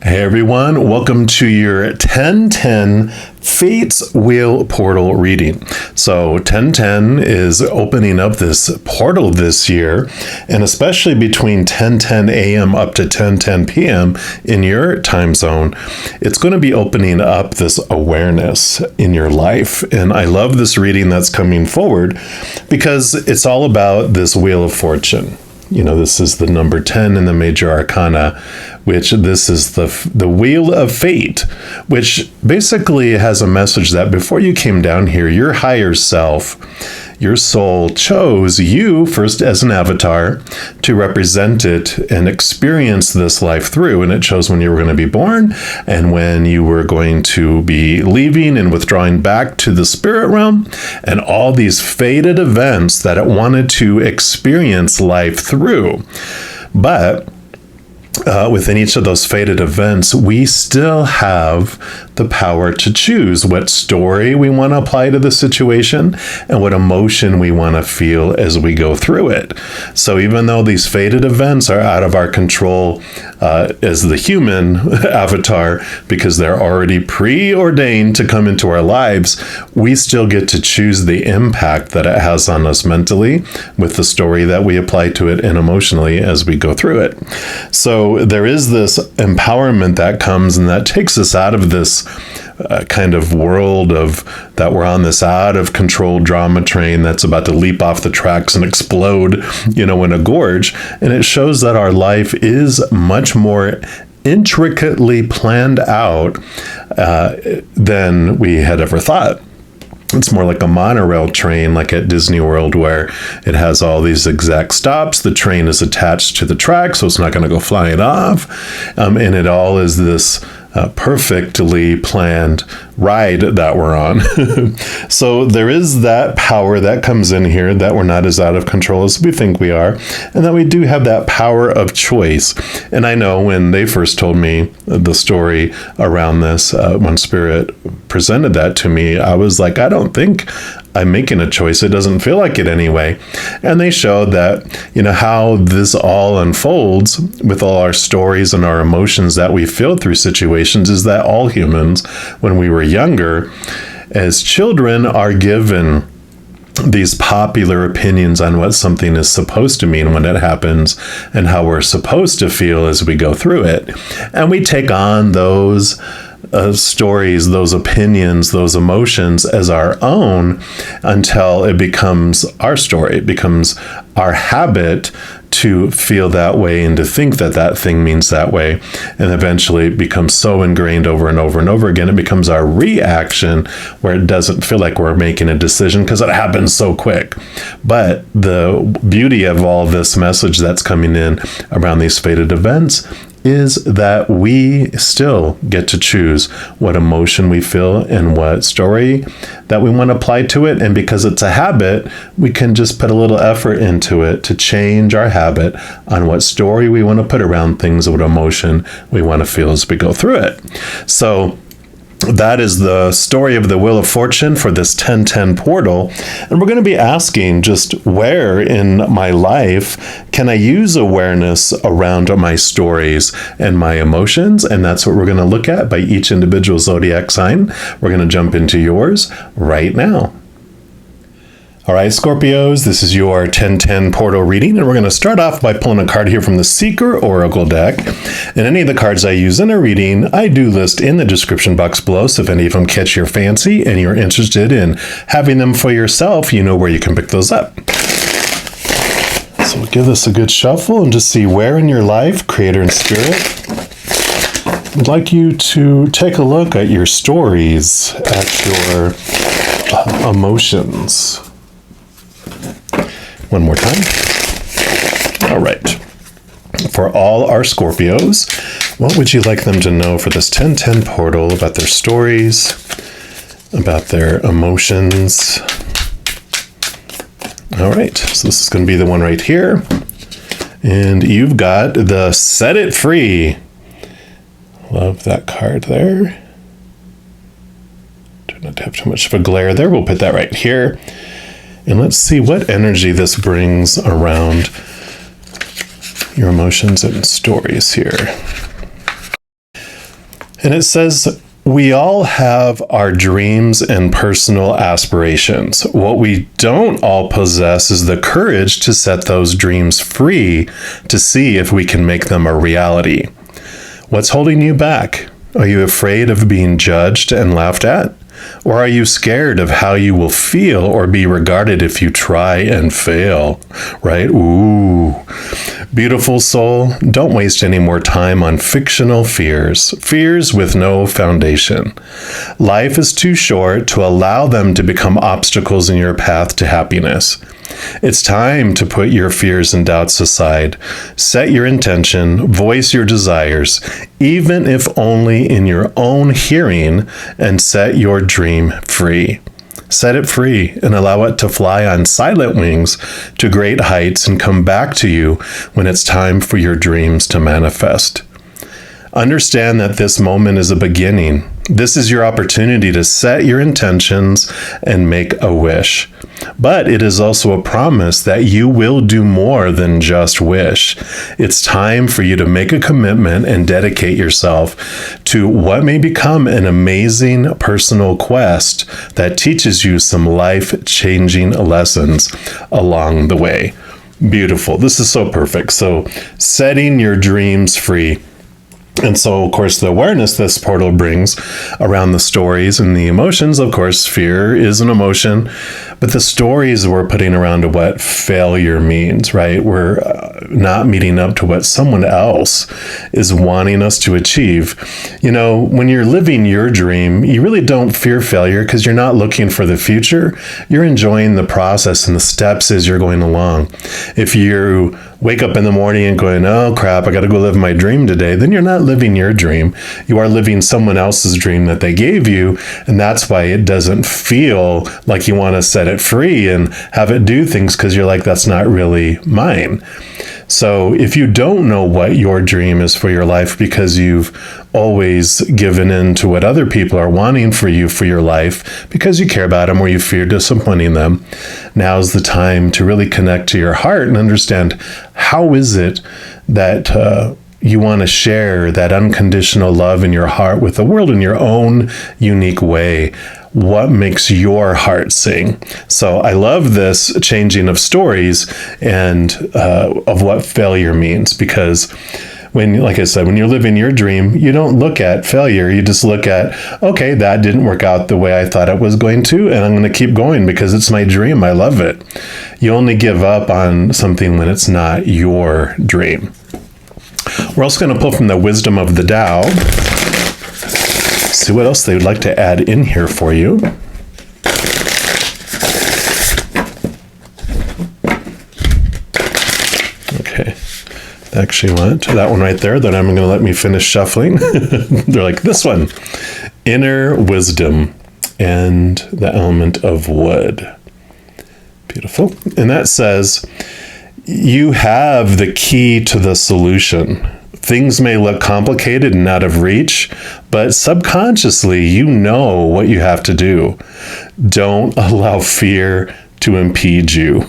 Hey everyone, welcome to your 1010 Fates Wheel Portal reading. So 1010 is opening up this portal this year, and especially between 10:10 a.m. up to 10:10 p.m. in your time zone, it's going to be opening up this awareness in your life. And I love this reading that's coming forward because it's all about this Wheel of Fortune. You know, this is the number 10 in the major arcana, which this is the Wheel of Fate, which basically has a message that before you came down here, your higher self, your soul chose you first as an avatar to represent it and experience this life through. And it chose when you were going to be born and when you were going to be leaving and withdrawing back to the spirit realm, and all these fated events that it wanted to experience life through. But within each of those fated events, we still have the power to choose what story we want to apply to the situation and what emotion we want to feel as we go through it. So even though these fated events are out of our control as the human avatar, because they're already preordained to come into our lives, we still get to choose the impact that it has on us mentally with the story that we apply to it and emotionally as we go through it. So there is this empowerment that comes and that takes us out of this kind of world of that we're on this out of control drama train that's about to leap off the tracks and explode, in a gorge. And it shows that our life is much more intricately planned out than we had ever thought. It's more like a monorail train, like at Disney World, where it has all these exact stops. The train is attached to the track, so it's not going to go flying off. And it all is this perfectly planned ride that we're on. So there is that power that comes in here, that we're not as out of control as we think we are, and that we do have that power of choice. And I know when they first told me the story around this, when Spirit presented that to me, I was like, I don't think I'm making a choice. It doesn't feel like it anyway. And they showed that, how this all unfolds with all our stories and our emotions that we feel through situations is that all humans, when we were younger, as children, are given these popular opinions on what something is supposed to mean when it happens and how we're supposed to feel as we go through it. And we take on those stories, those opinions, those emotions as our own until it becomes our story. It becomes our habit to feel that way and to think that that thing means that way. And eventually it becomes so ingrained over and over and over again, it becomes our reaction where it doesn't feel like we're making a decision because it happens so quick. But the beauty of all this message that's coming in around these fated events is that we still get to choose what emotion we feel and what story that we want to apply to it. And because it's a habit, we can just put a little effort into it to change our habit on what story we want to put around things, what emotion we want to feel as we go through it. So that is the story of the Wheel of Fortune for this 1010 portal. And we're going to be asking just where in my life can I use awareness around my stories and my emotions? And that's what we're going to look at by each individual zodiac sign. We're going to jump into yours right now. All right, Scorpios, this is your 1010 portal reading, and we're going to start off by pulling a card here from the Seeker Oracle deck. And any of the cards I use in a reading, I do list in the description box below, so if any of them catch your fancy and you're interested in having them for yourself, you know where you can pick those up. So we'll give this a good shuffle and just see where in your life, Creator and Spirit, I'd like you to take a look at your stories, at your emotions. One more time. All right. For all our Scorpios, what would you like them to know for this 1010 portal about their stories, about their emotions? All right. So this is going to be the one right here. And you've got the Set It Free. Love that card there. Do not have too much of a glare there. We'll put that right here. And let's see what energy this brings around your emotions and stories here. And it says, we all have our dreams and personal aspirations. What we don't all possess is the courage to set those dreams free to see if we can make them a reality. What's holding you back? Are you afraid of being judged and laughed at? Or are you scared of how you will feel or be regarded if you try and fail? Right? Ooh. Beautiful soul, don't waste any more time on fictional fears with no foundation. Life is too short to allow them to become obstacles in your path to happiness. It's time to put your fears and doubts aside. Set your intention, voice your desires, even if only in your own hearing, and set your dream free. Set it free and allow it to fly on silent wings to great heights and come back to you when it's time for your dreams to manifest. Understand that this moment is a beginning. This is your opportunity to set your intentions and make a wish. But it is also a promise that you will do more than just wish. It's time for you to make a commitment and dedicate yourself to what may become an amazing personal quest that teaches you some life-changing lessons along the way. Beautiful. This is so perfect. So, setting your dreams free. And so, of course, the awareness this portal brings around the stories and the emotions, of course, fear is an emotion, but the stories we're putting around what failure means, right? We're not meeting up to what someone else is wanting us to achieve. You know, when you're living your dream, you really don't fear failure because you're not looking for the future. You're enjoying the process and the steps as you're going along. If you wake up in the morning and going, oh crap, I got to go live my dream today, then you're not living your dream. You are living someone else's dream that they gave you. And that's why it doesn't feel like you want to set it free and have it do things because you're like, that's not really mine. So if you don't know what your dream is for your life because you've always given in to what other people are wanting for you for your life because you care about them or you fear disappointing them, now's the time to really connect to your heart and understand how is it that you want to share that unconditional love in your heart with the world in your own unique way. What makes your heart sing? So I love this changing of stories and of what failure means, because when, like I said, when you're living your dream, you don't look at failure. You just look at, okay, that didn't work out the way I thought it was going to, and I'm going to keep going because it's my dream. I love it. You only give up on something when it's not your dream. We're also going to pull from the wisdom of the Tao. See what else they would like to add in here for you. Okay. They actually want that one right there. Then I'm going to let me finish shuffling. They're like, this one. Inner wisdom and the element of wood. Beautiful. And that says, you have the key to the solution. Things may look complicated and out of reach, but subconsciously you know what you have to do. Don't allow fear to impede you.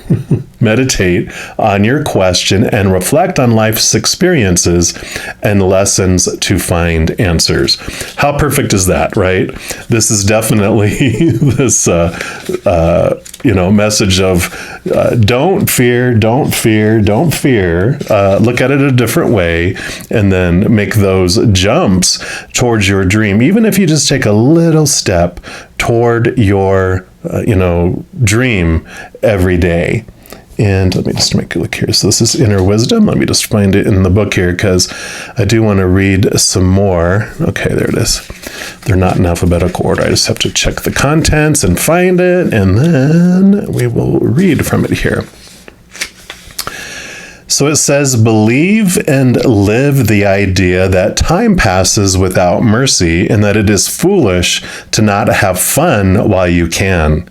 Meditate on your question and reflect on life's experiences and lessons to find answers. How perfect is that, right? This is definitely this message of don't fear, don't fear, don't fear. Look at it a different way and then make those jumps towards your dream. Even if you just take a little step toward your dream every day. And let me just make a look here. So this is Inner Wisdom. Let me just find it in the book here because I do want to read some more. Okay, there it is. They're not in alphabetical order. I just have to check the contents and find it, and then we will read from it here. So it says, believe and live the idea that time passes without mercy and that it is foolish to not have fun while you can.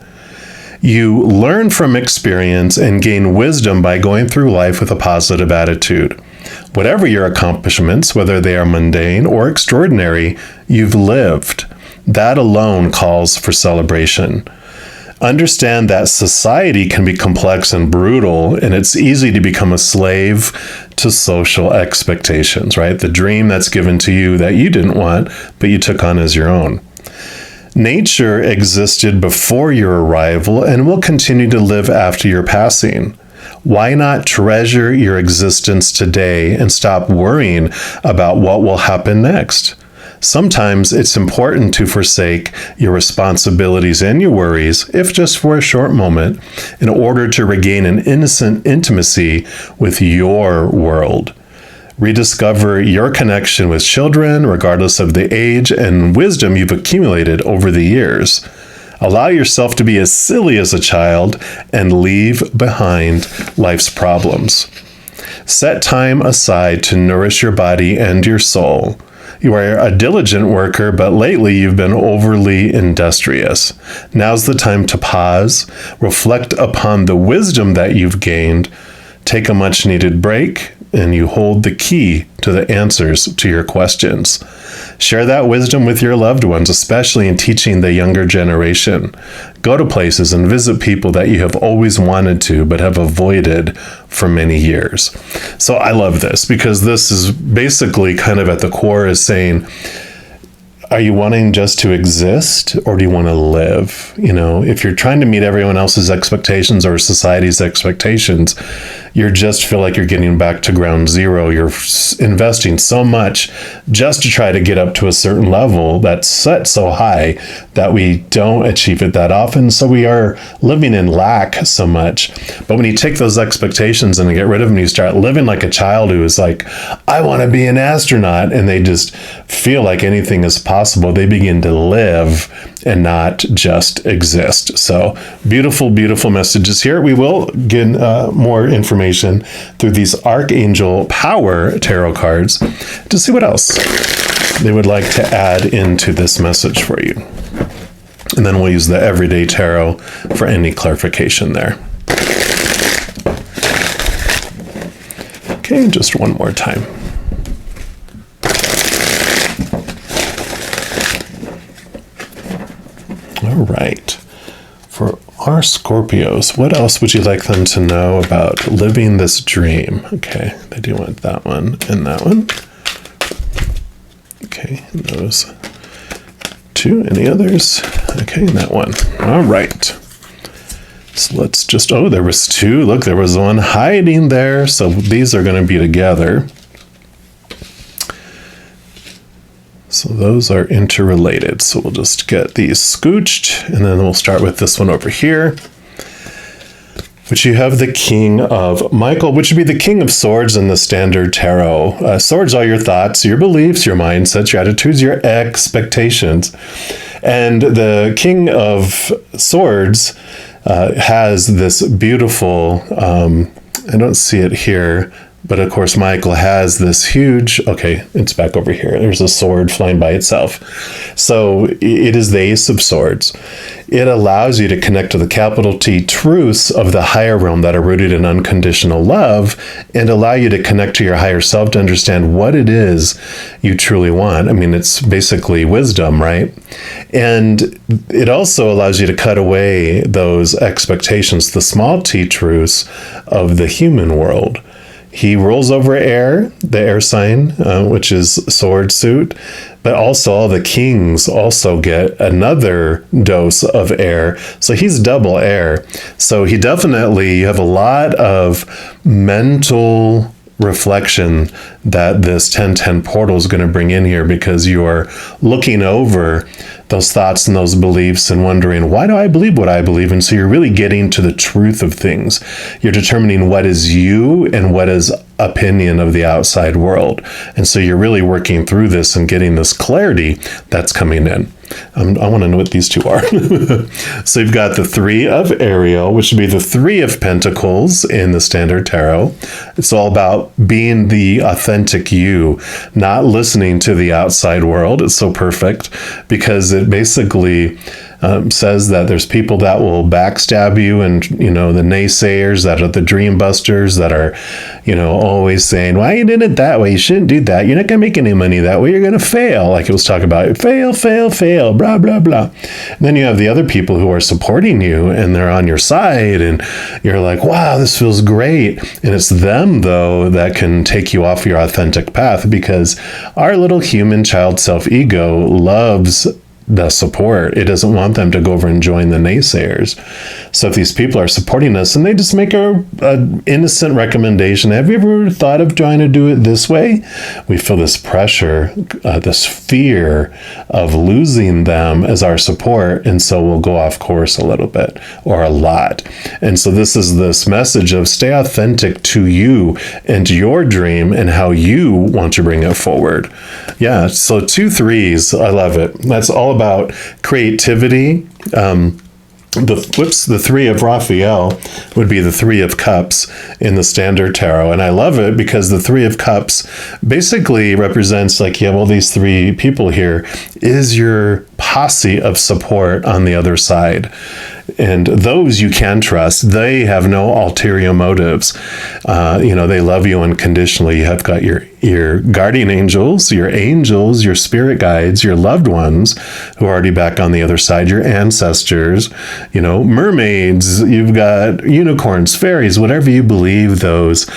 You learn from experience and gain wisdom by going through life with a positive attitude. Whatever your accomplishments, whether they are mundane or extraordinary, you've lived. That alone calls for celebration. Understand that society can be complex and brutal, and it's easy to become a slave to social expectations, right? The dream that's given to you that you didn't want, but you took on as your own. Nature existed before your arrival and will continue to live after your passing. Why not treasure your existence today and stop worrying about what will happen next? Sometimes it's important to forsake your responsibilities and your worries, if just for a short moment, in order to regain an innocent intimacy with your world. Rediscover your connection with children, regardless of the age and wisdom you've accumulated over the years. Allow yourself to be as silly as a child and leave behind life's problems. Set time aside to nourish your body and your soul. You are a diligent worker, but lately you've been overly industrious. Now's the time to pause, reflect upon the wisdom that you've gained, take a much-needed break, and you hold the key to the answers to your questions. Share that wisdom with your loved ones, especially in teaching the younger generation. Go to places and visit people that you have always wanted to, but have avoided for many years. So I love this, because this is basically kind of at the core is saying, are you wanting just to exist, or do you want to live? You know, if you're trying to meet everyone else's expectations or society's expectations, you just feel like you're getting back to ground zero. You're investing so much just to try to get up to a certain level that's set so high that we don't achieve it that often. So we are living in lack so much. But when you take those expectations and get rid of them, you start living like a child who is like, I want to be an astronaut, and they just feel like anything is possible. They begin to live and not just exist. So beautiful, beautiful messages here. We will get more information through these Archangel Power Tarot cards to see what else they would like to add into this message for you. And then we'll use the Everyday Tarot for any clarification there. Okay, just one more time. All right. For our Scorpios, what else would you like them to know about living this dream? Okay, they do want that one and that one. Okay, and those two. Any others? Okay, and that one. All right. So let's just, oh, there was two. Look, there was one hiding there. So these are going to be together. So those are interrelated. So we'll just get these scooched, and then we'll start with this one over here, which you have the King of Michael, which would be the King of Swords in the Standard Tarot. Swords are your thoughts, your beliefs, your mindsets, your attitudes, your expectations. And the King of Swords has this beautiful, I don't see it here, but of course, Michael has this huge, okay, it's back over here. There's a sword flying by itself. So it is the Ace of Swords. It allows you to connect to the capital T truths of the higher realm that are rooted in unconditional love, and allow you to connect to your higher self to understand what it is you truly want. I mean, it's basically wisdom, right? And it also allows you to cut away those expectations, the small T truths of the human world. He rules over air, the air sign, which is sword suit, but also all the kings also get another dose of air. So he's double air. So he definitely, you have a lot of mental reflection that this 1010 portal is going to bring in here, because you're looking over those thoughts and those beliefs and wondering, why do I believe what I believe? And so you're really getting to the truth of things. You're determining what is you and what is opinion of the outside world. And so you're really working through this and getting this clarity that's coming in. I want to know what these two are. So you've got the Three of Ariel, which would be the Three of Pentacles in the Standard Tarot. It's all about being the authentic you, not listening to the outside world. It's so perfect, because it basically says that there's people that will backstab you, and, you know, the naysayers that are the dream busters that are, you know, always saying, why you did it that way? You shouldn't do that. You're not going to make any money that way. You're going to fail. Like it was talking about, fail, fail, fail. fail, blah, blah, blah. And then you have the other people who are supporting you and they're on your side and you're like, wow, this feels great. And it's them, though, that can take you off your authentic path, because our little human child self-ego loves the support. It doesn't want them to go over and join the naysayers. So if these people are supporting us and they just make a innocent recommendation, have you ever thought of trying to do it this way? We feel this pressure, this fear of losing them as our support, and so we'll go off course a little bit or a lot. And so this is this message of stay authentic to you and your dream and how you want to bring it forward. Yeah, so 2 3s, I love it. That's all about creativity. The 3 of Raphael would be the 3 of Cups in the Standard Tarot. And I love it because the 3 of Cups basically represents, like, you have all these 3 people here, is your posse of support on the other side. And those you can trust. They have no ulterior motives. They love you unconditionally. You have got your guardian angels, your spirit guides, your loved ones who are already back on the other side, your ancestors, mermaids, you've got unicorns, fairies, whatever you believe those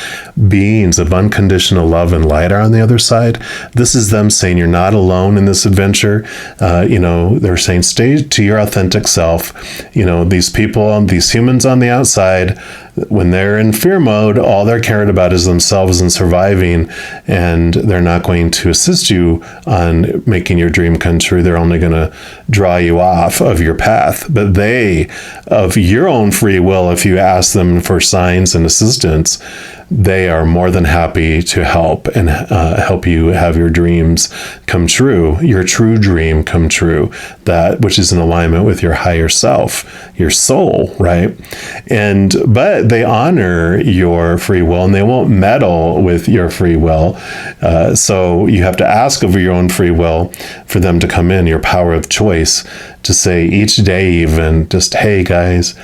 beings of unconditional love and light are on the other side. This is them saying you're not alone in this adventure. They're saying stay to your authentic self. These people, these humans on the outside, when they're in fear mode, all they're caring about is themselves and surviving, and they're not going to assist you on making your dream come true. They're only going to draw you off of your path. But they, of your own free will, if you ask them for signs and assistance, they are more than happy to help and help you have your dreams come true, your true dream come true, that which is in alignment with your higher self, your soul, right? But they honor your free will and they won't meddle with your free will. So you have to ask of your own free will for them to come in, your power of choice, to say each day even, just, hey guys,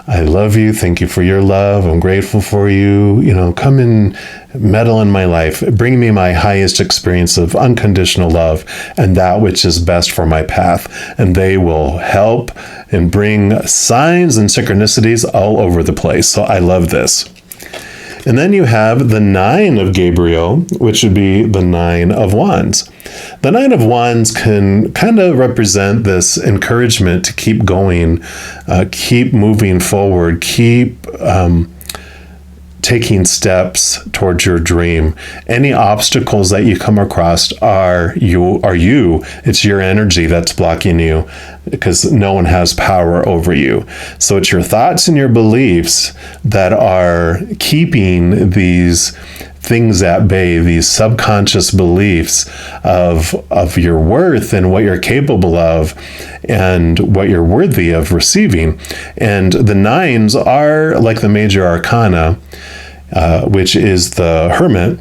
I love you. Thank you for your love. I'm grateful for you. Come and meddle in my life. Bring me my highest experience of unconditional love and that which is best for my path. And they will help and bring signs and synchronicities all over the place. So I love this. And then you have the 9 of Gabriel, which would be the 9 of Wands. The 9 of Wands can kind of represent this encouragement to keep going, keep moving forward, keep taking steps towards your dream. Any obstacles that you come across are you. It's your energy that's blocking you, because no one has power over you. So it's your thoughts and your beliefs that are keeping these things at bay, these subconscious beliefs of your worth and what you're capable of and what you're worthy of receiving. And the 9s are like the major arcana, which is the Hermit,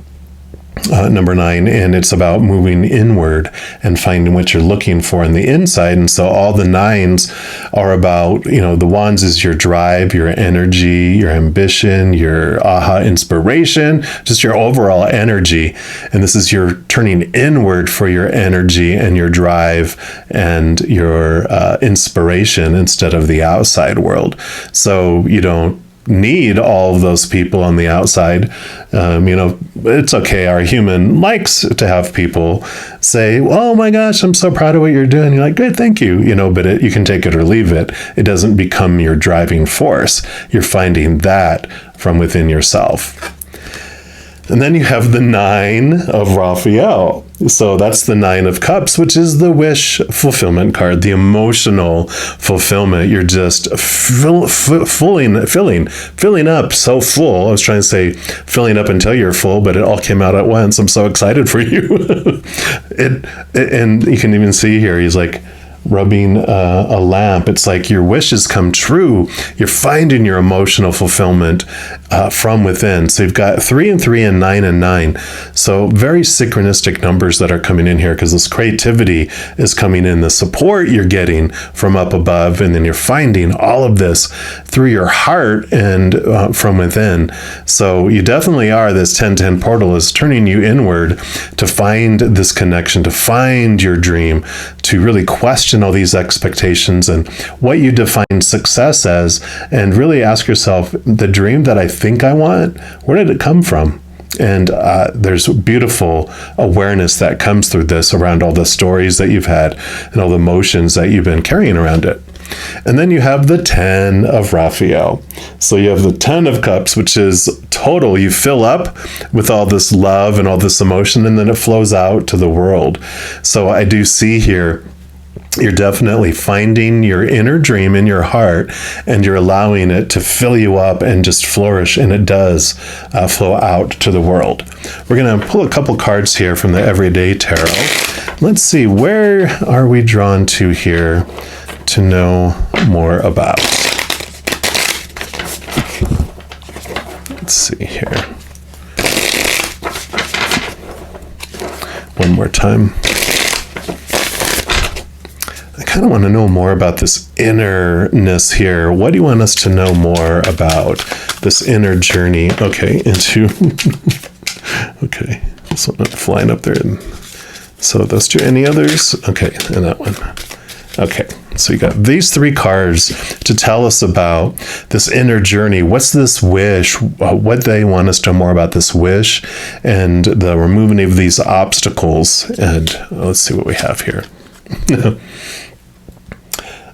number 9, and it's about moving inward and finding what you're looking for in the inside. And so all the 9s are about, the Wands is your drive, your energy, your ambition, your aha inspiration, just your overall energy. And this is your turning inward for your energy and your drive and your inspiration instead of the outside world. So you don't need all of those people on the outside. It's okay. Our human likes to have people say, oh my gosh, I'm so proud of what you're doing. You're like, good, thank you. But you can take it or leave it. It doesn't become your driving force. You're finding that from within yourself. And then you have the 9 of Raphael. So that's the 9 of Cups, which is the wish fulfillment card, the emotional fulfillment. You're just filling up so full. I was trying to say filling up until you're full, but it all came out at once. I'm so excited for you. And you can even see here, he's like rubbing a lamp. It's like your wishes come true. You're finding your emotional fulfillment from within. So you've got 3 and 3 and 9 and 9. So very synchronistic numbers that are coming in here, because this creativity is coming in, the support you're getting from up above, and then you're finding all of this through your heart and from within. So you definitely are, this 10-10 portal is turning you inward to find this connection, to find your dream, to really question question all these expectations and what you define success as, and really ask yourself, the dream that I think I want, where did it come from? And there's beautiful awareness that comes through this around all the stories that you've had and all the emotions that you've been carrying around it. And then you have the 10 of Raphael. So you have the 10 of Cups, which is total. You fill up with all this love and all this emotion, and then it flows out to the world. So I do see here, you're definitely finding your inner dream in your heart, and you're allowing it to fill you up and just flourish, and it does flow out to the world. We're going to pull a couple cards here from the Everyday Tarot. Let's see, where are we drawn to here to know more about? Let's see here. One more time. I kind of want to know more about this innerness here. What do you want us to know more about this inner journey? Okay, into okay, so I'm not flying up there. So those two. Any others? Okay, and that one. Okay, so you got these three cards to tell us about this inner journey. What's this wish? What they want us to know more about this wish, and the removing of these obstacles. And let's see what we have here.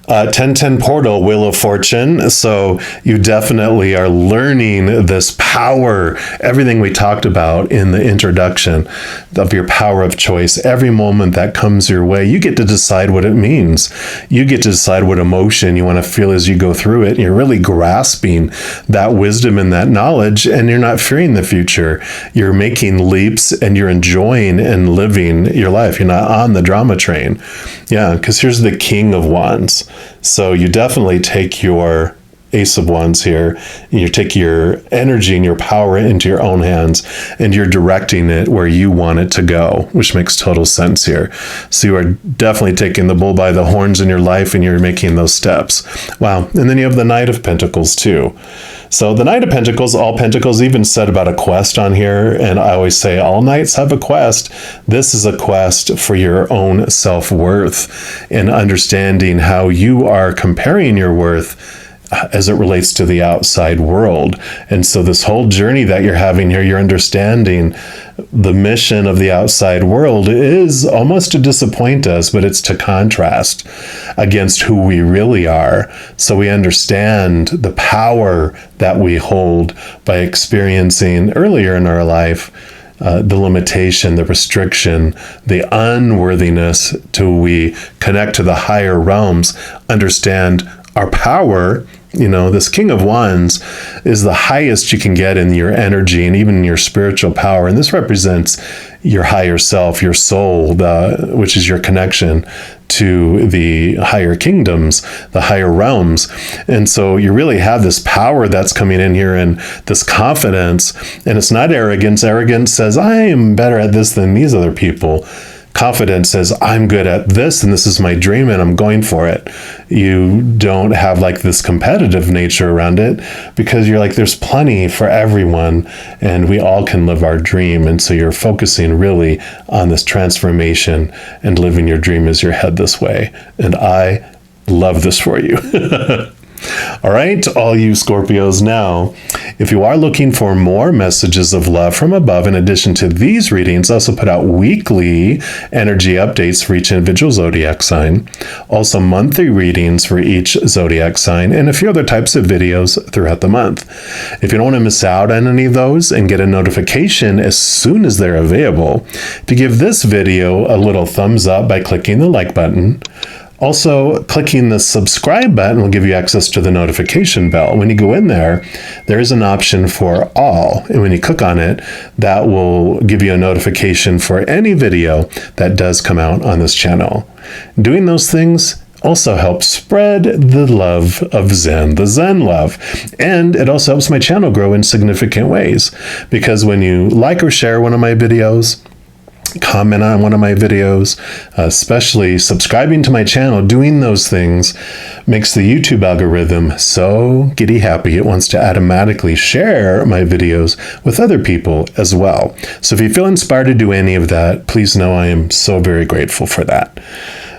1010 portal, Wheel of Fortune. So you definitely are learning this power, everything we talked about in the introduction of your power of choice. Every moment that comes your way, you get to decide what it means. You get to decide what emotion you want to feel as you go through it. You're really grasping that wisdom and that knowledge, and you're not fearing the future. You're making leaps, and you're enjoying and living your life. You're not on the drama train. Yeah, because here's the King of Wands. So you definitely take your Ace of Wands here, and you take your energy and your power into your own hands, and you're directing it where you want it to go, which makes total sense here. So you are definitely taking the bull by the horns in your life, and you're making those steps. Wow. And then you have the Knight of Pentacles too. So the Knight of Pentacles, all Pentacles, even said about a quest on here, and I always say all knights have a quest. This is a quest for your own self-worth and understanding how you are comparing your worth as it relates to the outside world. And so this whole journey that you're having here, you're understanding the mission of the outside world is almost to disappoint us, but it's to contrast against who we really are. So we understand the power that we hold by experiencing earlier in our life the limitation, the restriction, the unworthiness, till we connect to the higher realms, understand our power. You know, this King of Wands is the highest you can get in your energy and even in your spiritual power. And this represents your higher self, your soul, which is your connection to the higher kingdoms, the higher realms. And so you really have this power that's coming in here, and this confidence. And it's not arrogance. Arrogance says, I am better at this than these other people. Confidence says, I'm good at this, and this is my dream, and I'm going for it. You don't have like this competitive nature around it, because you're like, there's plenty for everyone, and we all can live our dream. And so you're focusing really on this transformation and living your dream as you head this way. And I love this for you. All right, all you Scorpios, now, if you are looking for more messages of love from above, in addition to these readings, I also put out weekly energy updates for each individual zodiac sign, also monthly readings for each zodiac sign, and a few other types of videos throughout the month. If you don't want to miss out on any of those and get a notification as soon as they're available, if you give this video a little thumbs up by clicking the like button. Also, clicking the subscribe button will give you access to the notification bell. When you go in there, there is an option for all. And when you click on it, that will give you a notification for any video that does come out on this channel. Doing those things also helps spread the love of Zen, the Zen Love. And it also helps my channel grow in significant ways, because when you like or share one of my videos, comment on one of my videos, especially subscribing to my channel, doing those things makes the YouTube algorithm so giddy happy. It wants to automatically share my videos with other people as well. So if you feel inspired to do any of that, please know I am so very grateful for that.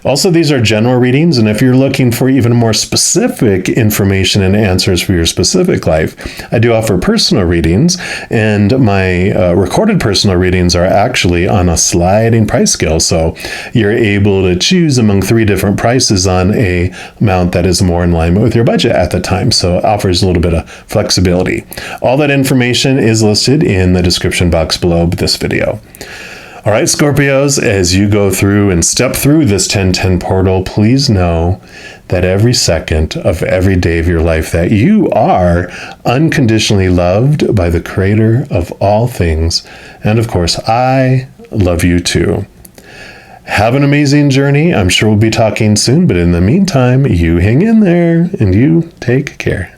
Also, these are general readings, and if you're looking for even more specific information and answers for your specific life, I do offer personal readings, and my recorded personal readings are actually on a sliding price scale, so you're able to choose among 3 different prices on a amount that is more in alignment with your budget at the time, so it offers a little bit of flexibility. All that information is listed in the description box below this video. All right, Scorpios, as you go through and step through this 1010 portal, please know that every second of every day of your life that you are unconditionally loved by the Creator of all things. And of course, I love you too. Have an amazing journey. I'm sure we'll be talking soon, but in the meantime, you hang in there and you take care.